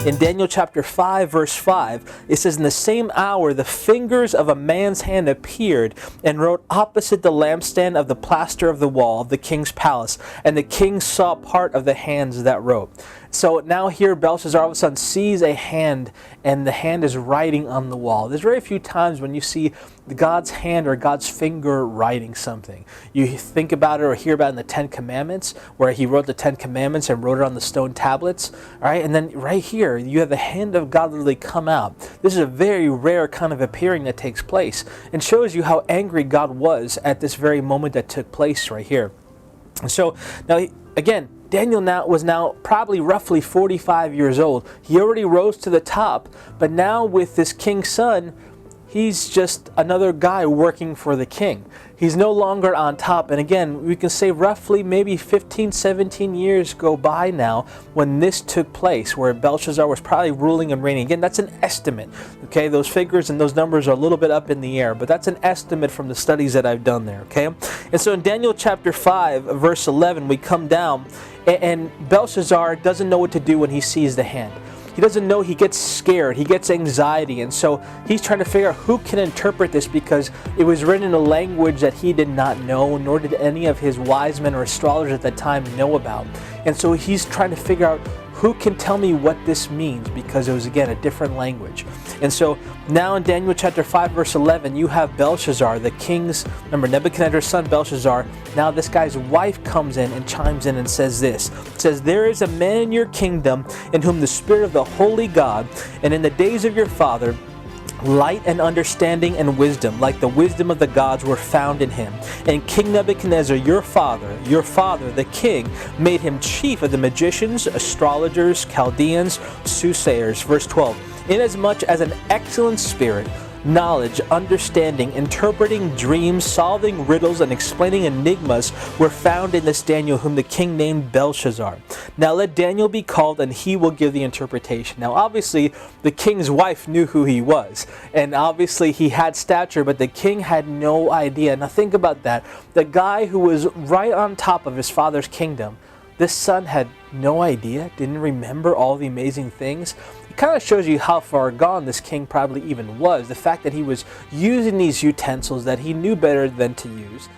In Daniel chapter 5, verse 5, it says, "In the same hour the fingers of a man's hand appeared and wrote opposite the lampstand of the plaster of the wall of the king's palace, and the king saw part of the hands that wrote." So now here Belshazzar all of a sudden sees a hand, and the hand is writing on the wall. There's very few times when you see God's hand or God's finger writing something. You think about it or hear about it in the Ten Commandments, where he wrote the Ten Commandments and wrote it on the stone tablets. All right, and then right here, you have the hand of God literally come out. This is a very rare kind of appearing that takes place, and shows you how angry God was at this very moment that took place right here. And so now, again, Daniel was now probably roughly 45 years old. He already rose to the top, but now with this king's son, he's just another guy working for the king. He's no longer on top. And again, we can say roughly maybe 15, 17 years go by now when this took place, where Belshazzar was probably ruling and reigning. Again, that's an estimate. Okay, those figures and those numbers are a little bit up in the air, but that's an estimate from the studies that I've done there. Okay, and so in Daniel chapter 5, verse 11, we come down, and Belshazzar doesn't know what to do when he sees the hand. He doesn't know, he gets scared, he gets anxiety, and so he's trying to figure out who can interpret this, because it was written in a language that he did not know, nor did any of his wise men or astrologers at that time know about. And so he's trying to figure out who can tell me what this means, because it was, again, a different language. And so now in Daniel chapter 5, verse 11, you have Belshazzar, the king's, remember, Nebuchadnezzar's son Belshazzar. Now this guy's wife comes in and chimes in and says this. It says, "There is a man in your kingdom in whom the spirit of the holy God, and in the days of your father, light and understanding and wisdom, like the wisdom of the gods, were found in him. And King Nebuchadnezzar, your father, the king, made him chief of the magicians, astrologers, Chaldeans, soothsayers." Verse 12, "Inasmuch as an excellent spirit, knowledge, understanding, interpreting dreams, solving riddles, and explaining enigmas were found in this Daniel, whom the king named Belshazzar. Now let Daniel be called, and he will give the interpretation." Now obviously the king's wife knew who he was, and obviously he had stature, but the king had no idea. Now think about that. The guy who was right on top of his father's kingdom, this son had no idea, didn't remember all the amazing things. It kind of shows you how far gone this king probably even was. The fact that he was using these utensils that he knew better than to use.